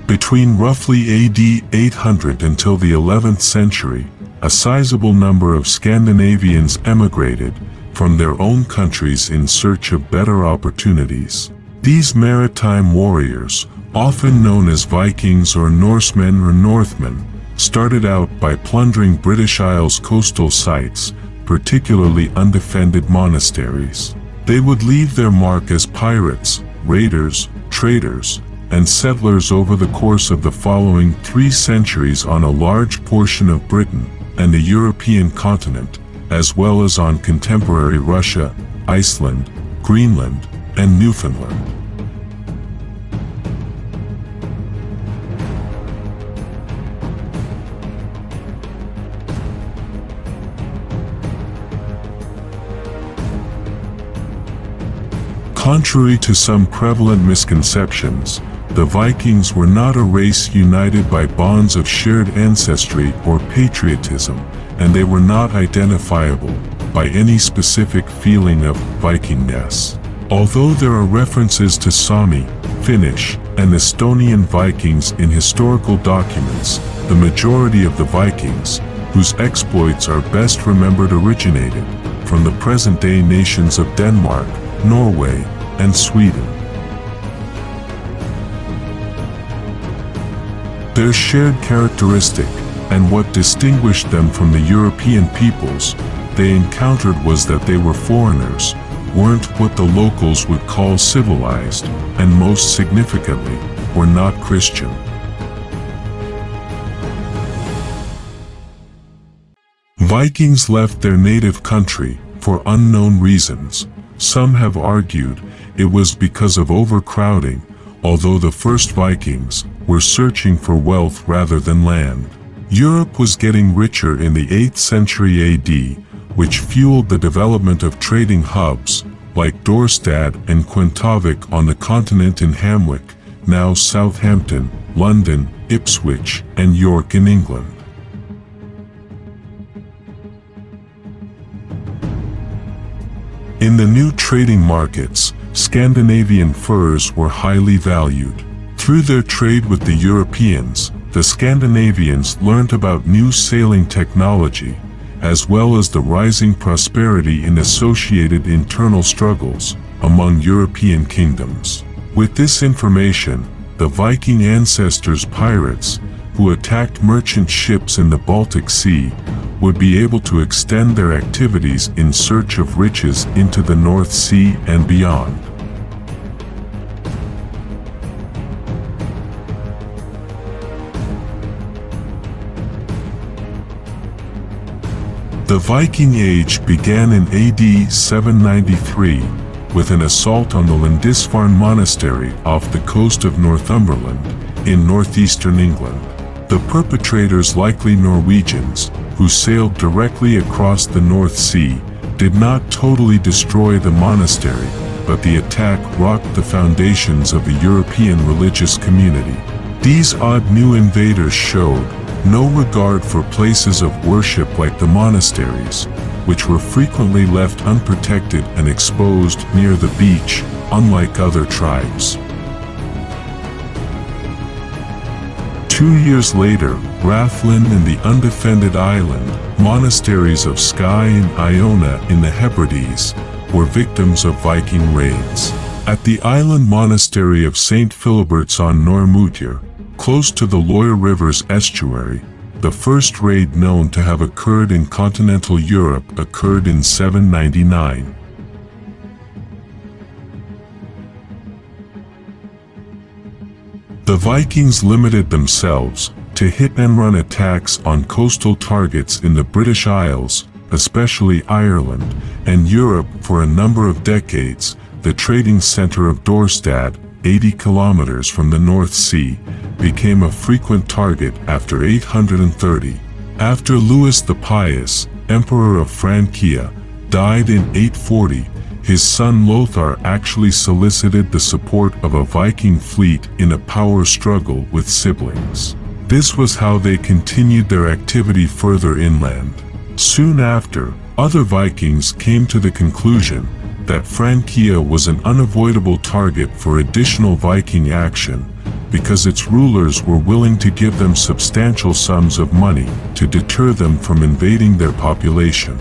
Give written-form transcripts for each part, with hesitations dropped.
Between roughly AD 800 until the 11th century, a sizable number of Scandinavians emigrated from their own countries in search of better opportunities. These maritime warriors, often known as Vikings or Norsemen or Northmen, started out by plundering British Isles coastal sites, particularly undefended monasteries. They would leave their mark as pirates, raiders, traders, and settlers over the course of the following 3 centuries on a large portion of Britain and the European continent, as well as on contemporary Russia, Iceland, Greenland, and Newfoundland. Contrary to some prevalent misconceptions, the Vikings were not a race united by bonds of shared ancestry or patriotism, and they were not identifiable by any specific feeling of Vikingness. Although there are references to Sami, Finnish, and Estonian Vikings in historical documents, the majority of the Vikings, whose exploits are best remembered, originated from the present-day nations of Denmark, Norway, and Sweden. Their shared characteristic, and what distinguished them from the European peoples they encountered, was that they were foreigners, weren't what the locals would call civilized, and most significantly, were not Christian. Vikings left their native country for unknown reasons. Some have argued it was because of overcrowding, although the first Vikings were searching for wealth rather than land. Europe was getting richer in the 8th century AD, which fueled the development of trading hubs like Dorstad and Quentavik on the continent, in Hamwick, now Southampton, London, Ipswich, and York in England. In the new trading markets, Scandinavian furs were highly valued. Through their trade with the Europeans, the Scandinavians learned about new sailing technology, as well as the rising prosperity and associated internal struggles among European kingdoms. With this information, the Viking ancestors' pirates, who attacked merchant ships in the Baltic Sea, would be able to extend their activities in search of riches into the North Sea and beyond. The Viking Age began in AD 793 with an assault on the Lindisfarne Monastery off the coast of Northumberland in northeastern England. The perpetrators, likely Norwegians, who sailed directly across the North Sea, did not totally destroy the monastery, but the attack rocked the foundations of the European religious community. These odd new invaders showed no regard for places of worship like the monasteries, which were frequently left unprotected and exposed near the beach, unlike other tribes. 2 years later, Rathlin and the undefended island monasteries of Skye and Iona in the Hebrides were victims of Viking raids. At the island monastery of St. Philiberts on Norrmutir, close to the Loire River's estuary, the first raid known to have occurred in continental Europe occurred in 799. The Vikings limited themselves to hit-and-run attacks on coastal targets in the British Isles, especially Ireland, and Europe for a number of decades. The trading center of Dorstad, 80 kilometers from the North Sea, became a frequent target after 830. After Louis the Pious, Emperor of Francia, died in 840, his son Lothar actually solicited the support of a Viking fleet in a power struggle with siblings. This was how they continued their activity further inland. Soon after, other Vikings came to the conclusion that Francia was an unavoidable target for additional Viking action, because its rulers were willing to give them substantial sums of money to deter them from invading their population.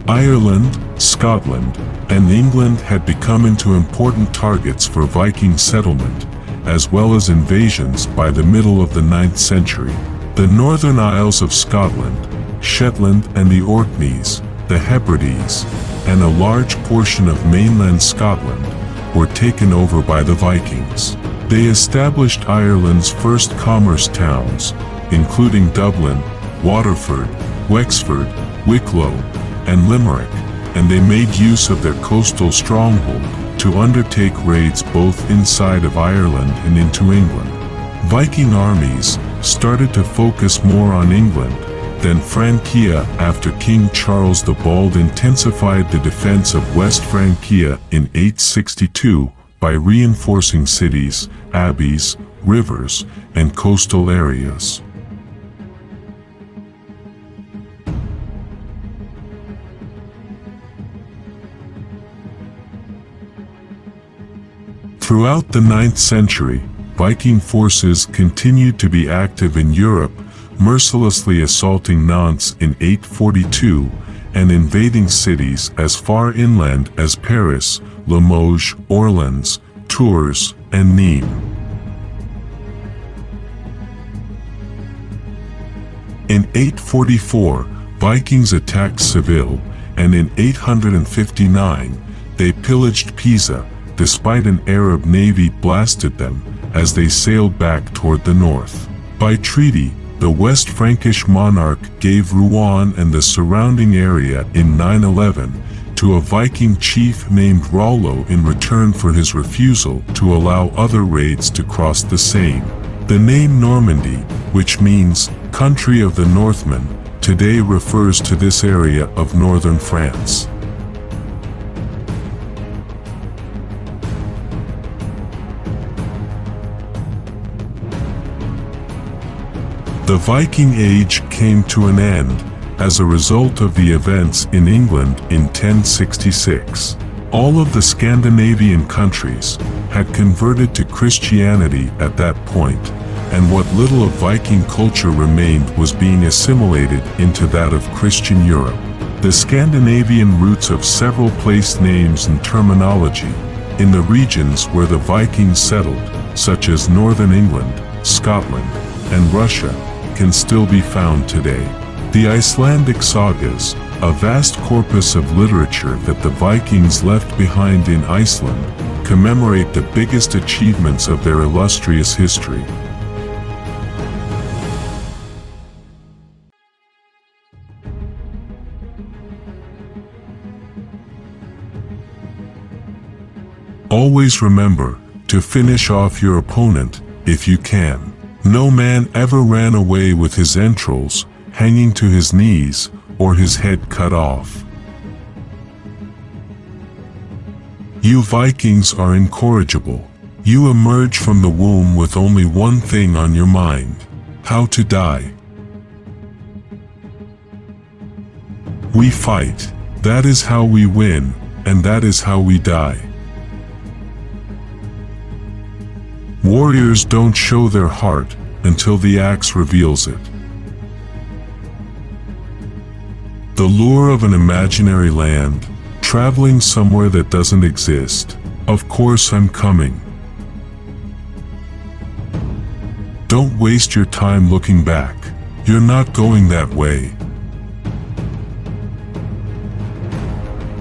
Ireland, Scotland, and England had become important targets for Viking settlement, as well as invasions by the middle of the 9th century. The northern isles of Scotland, Shetland and the Orkneys, the Hebrides, and a large portion of mainland Scotland were taken over by the Vikings. They established Ireland's first commerce towns, including Dublin, Waterford, Wexford, Wicklow, and Limerick, and they made use of their coastal stronghold to undertake raids both inside of Ireland and into England. Viking armies started to focus more on England than Francia after King Charles the Bald intensified the defense of West Francia in 862 by reinforcing cities, abbeys, rivers, and coastal areas. Throughout the 9th century, Viking forces continued to be active in Europe, mercilessly assaulting Nantes in 842 and invading cities as far inland as Paris, Limoges, Orleans, Tours, and Nîmes. In 844, Vikings attacked Seville, and in 859, they pillaged Pisa, despite an Arab navy blasted them as they sailed back toward the north. By treaty, the West Frankish monarch gave Rouen and the surrounding area in 911 to a Viking chief named Rollo in return for his refusal to allow other raids to cross the Seine. The name Normandy, which means country of the Northmen, today refers to this area of northern France. The Viking Age came to an end as a result of the events in England in 1066. All of the Scandinavian countries had converted to Christianity at that point, and what little of Viking culture remained was being assimilated into that of Christian Europe. The Scandinavian roots of several place names and terminology in the regions where the Vikings settled, such as northern England, Scotland, and Russia, can still be found today. The Icelandic sagas, a vast corpus of literature that the Vikings left behind in Iceland, commemorate the biggest achievements of their illustrious history. Always remember to finish off your opponent if you can. No man ever ran away with his entrails hanging to his knees or his head cut off. You Vikings are incorrigible. You emerge from the womb with only one thing on your mind: how to die. We fight. That is how we win, and that is how we die. Warriors don't show their heart until the axe reveals it. The lure of an imaginary land, traveling somewhere that doesn't exist. Of course I'm coming. Don't waste your time looking back. You're not going that way.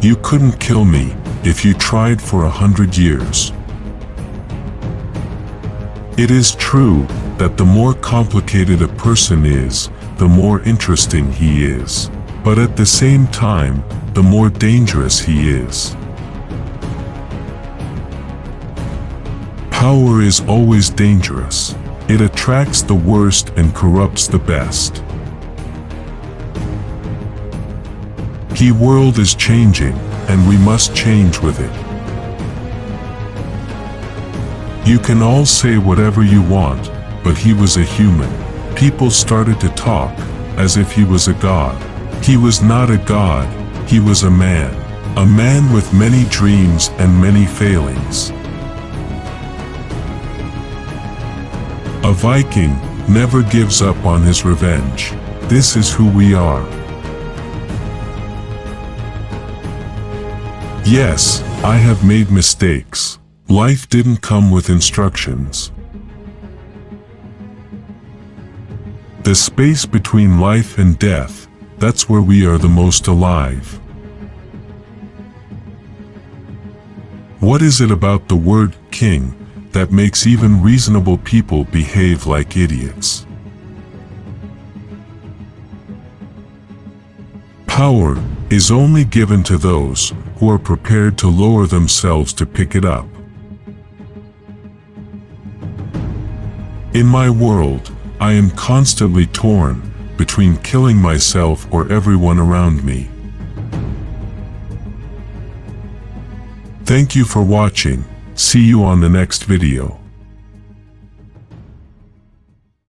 You couldn't kill me if you tried for 100 years. It is true that the more complicated a person is, the more interesting he is. But at the same time, the more dangerous he is. Power is always dangerous. It attracts the worst and corrupts the best. The world is changing, and we must change with it. You can all say whatever you want, but he was a human. People started to talk as if he was a god. He was not a god, he was a man with many dreams and many failings. A Viking never gives up on his revenge. This is who we are. Yes, I have made mistakes. Life didn't come with instructions. The space between life and death, that's where we are the most alive. What is it about the word king that makes even reasonable people behave like idiots? Power is only given to those who are prepared to lower themselves to pick it up. In my world, I am constantly torn between killing myself or everyone around me. Thank you for watching. See you on the next video.